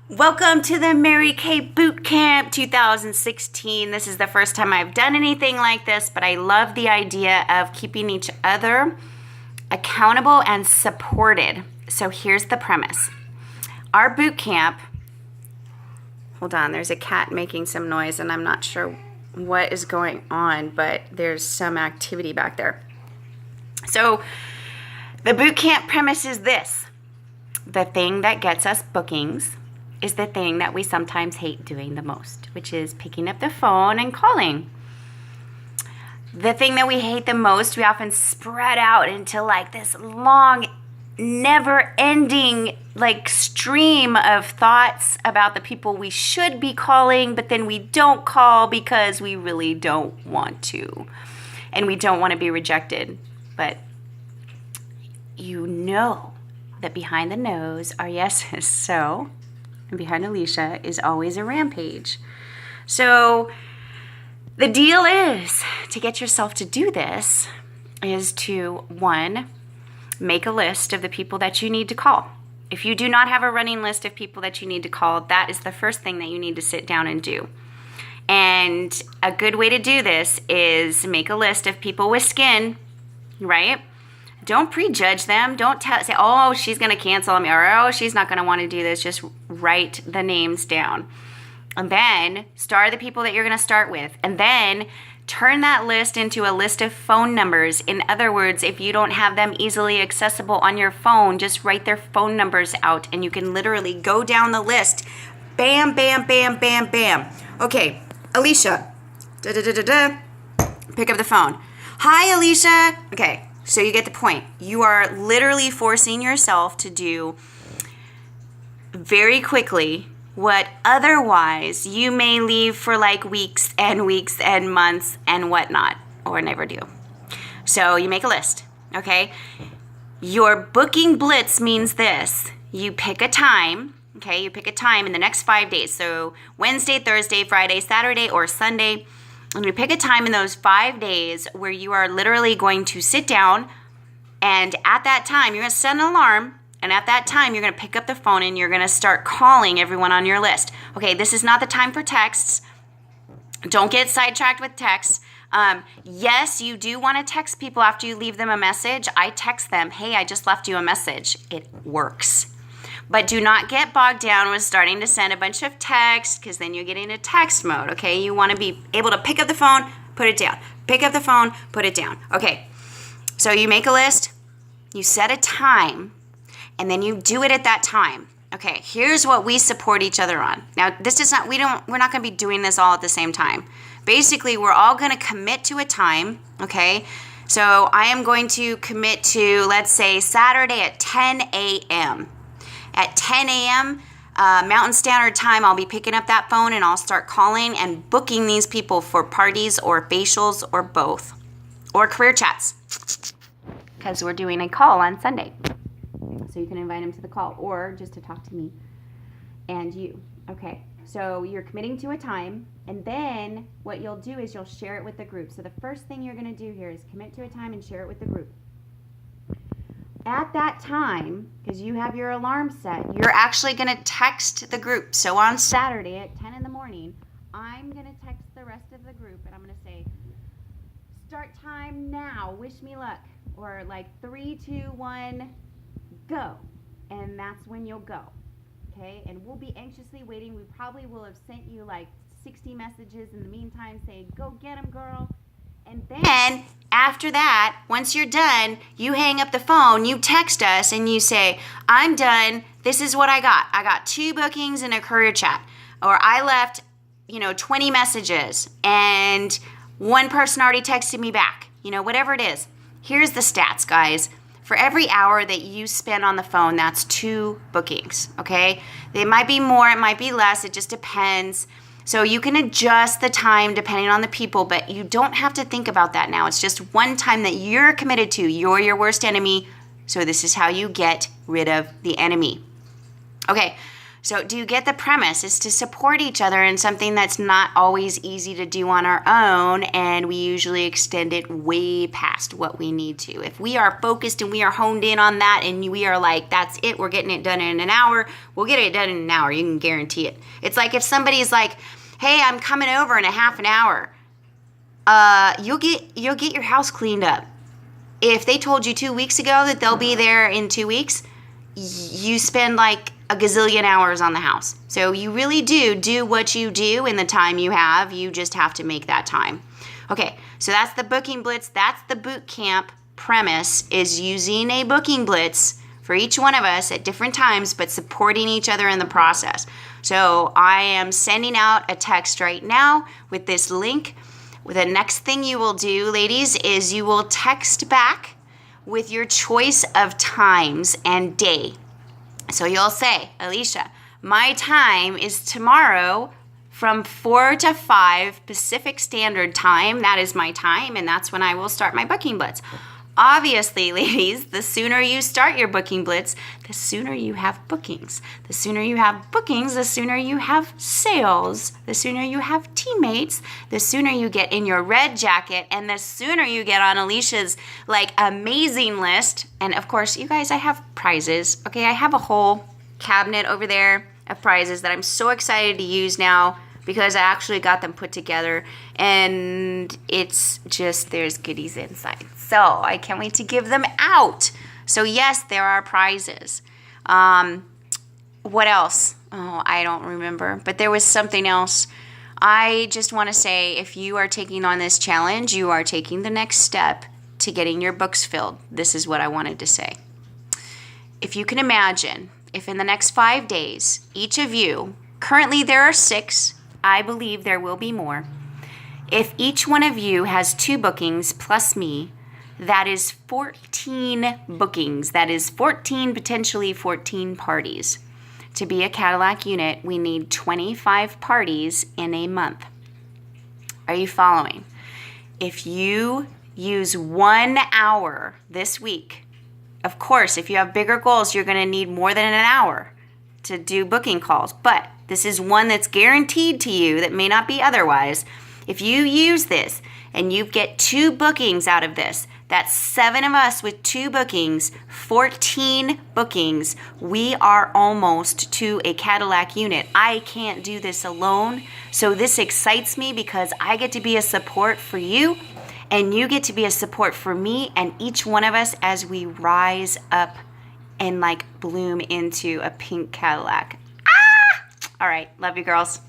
Welcome to the Mary Kay Bootcamp 2016. This is the first time I've done anything like this, but I love the idea of keeping each other accountable and supported. So here's the premise. Our bootcamp, hold on, there's a cat making some noise and I'm not sure what is going on, but there's some activity back there. So the bootcamp premise is this. The thing that gets us bookings is the thing that we sometimes hate doing the most, which is picking up the phone and calling. The thing that we hate the most, we often spread out into like this long, never-ending like stream of thoughts about the people we should be calling, but then we don't call because we really don't want to. And we don't want to be rejected. But you know that behind the nose are yeses. So, and behind Alicia is always a rampage. So the deal is to get yourself to do this is to, one, make a list of the people that you need to call. If you do not have a running list of people that you need to call, that is the first thing that you need to sit down and do. And a good way to do this is make a list of people with skin, right? Don't prejudge them. Don't say, oh, she's going to cancel me, or oh, she's not going to want to do this. Just write the names down. And then start the people that you're going to start with. And then turn that list into a list of phone numbers. In other words, if you don't have them easily accessible on your phone, just write their phone numbers out and you can literally go down the list. Bam, bam, bam, bam, bam. Okay, Alicia. Da-da-da-da-da. Pick up the phone. Hi, Alicia. Okay. So you get the point. You are literally forcing yourself to do very quickly what otherwise you may leave for like weeks and months and whatnot, or never do. So you make a list, okay? Your booking blitz means this. You pick a time, okay? You pick a time in the next 5 days. So Wednesday, Thursday, Friday, Saturday, or Sunday. And you pick a time in those 5 days where you are literally going to sit down, and at that time, you're going to set an alarm, and at that time, you're going to pick up the phone and you're going to start calling everyone on your list. Okay, this is not the time for texts. Don't get sidetracked with texts. Yes, you do want to text people after you leave them a message. I text them, hey, I just left you a message. It works. But do not get bogged down with starting to send a bunch of text, because then you get into text mode, okay? You want to be able to pick up the phone, put it down. Pick up the phone, put it down. Okay, so you make a list, you set a time, and then you do it at that time. Okay, here's what we support each other on. Now, this is not, we're not going to be doing this all at the same time. Basically, we're all going to commit to a time, okay? So I am going to commit to, let's say, Saturday at 10 a.m. At 10 a.m. Mountain Standard Time, I'll be picking up that phone and I'll start calling and booking these people for parties or facials or both. Or career chats. Because we're doing a call on Sunday. So you can invite them to the call or just to talk to me and you. Okay, so you're committing to a time, and then what you'll do is you'll share it with the group. So the first thing you're going to do here is commit to a time and share it with the group. At that time, because you have your alarm set, you're actually going to text the group. So on Saturday at 10 in the morning, I'm going to text the rest of the group and I'm going to say, start time now, wish me luck. Or like 3, 2, 1, go. And that's when you'll go. Okay? And we'll be anxiously waiting. We probably will have sent you like 60 messages in the meantime saying, go get them, girl. And then after that, once you're done, you hang up the phone, you text us and you say, I'm done. This is what I got. I got 2 bookings and a career chat. Or I left, 20 messages and one person already texted me back. Whatever it is. Here's the stats, guys. For every hour that you spend on the phone, that's 2 bookings, okay? It might be more, it might be less. It just depends. So you can adjust the time depending on the people, but you don't have to think about that now. It's just one time that you're committed to. You're your worst enemy, so this is how you get rid of the enemy. Okay, So do you get the premise? Is to support each other in something that's not always easy to do on our own, and we usually extend it way past what we need to. If we are focused and we are honed in on that and we are like, that's it, we're getting it done in an hour, we'll get it done in an hour. You can guarantee it. It's like if somebody's like, hey, I'm coming over in a half an hour, you'll get your house cleaned up. If they told you 2 weeks ago that they'll be there in 2 weeks, you spend like a gazillion hours on the house. So you really do what you do in the time you have. You just have to make that time. Okay, so that's the booking blitz. That's the boot camp premise, is using a booking blitz for each one of us at different times, but supporting each other in the process. So I am sending out a text right now with this link. The next thing you will do, ladies, is you will text back with your choice of times and day. So you'll say, Alicia, my time is tomorrow from 4 to 5 Pacific Standard Time. That is my time, and that's when I will start my booking blitz. Obviously, ladies, the sooner you start your booking blitz, the sooner you have bookings. The sooner you have bookings, the sooner you have sales. The sooner you have teammates, the sooner you get in your red jacket, and the sooner you get on Alicia's amazing list. And of course, you guys, I have prizes. Okay, I have a whole cabinet over there of prizes that I'm so excited to use now, because I actually got them put together, and it's just, there's goodies inside. So I can't wait to give them out. So yes, there are prizes. What else? Oh, I don't remember, but there was something else. I just want to say, if you are taking on this challenge, you are taking the next step to getting your books filled. This is what I wanted to say. If you can imagine, if in the next 5 days, each of you, currently there are 6, I believe there will be more. If each one of you has 2 bookings plus me, that is 14 bookings. That is 14, potentially 14 parties. To be a Cadillac unit, we need 25 parties in a month. Are you following? If you use 1 hour this week, of course, if you have bigger goals, you're going to need more than an hour to do booking calls. But this is one that's guaranteed to you that may not be otherwise. If you use this and you get 2 bookings out of this, that's 7 of us with 2 bookings, 14 bookings. We are almost to a Cadillac unit. I can't do this alone. So this excites me because I get to be a support for you, and you get to be a support for me, and each one of us as we rise up and bloom into a pink Cadillac. All right. Love you, girls.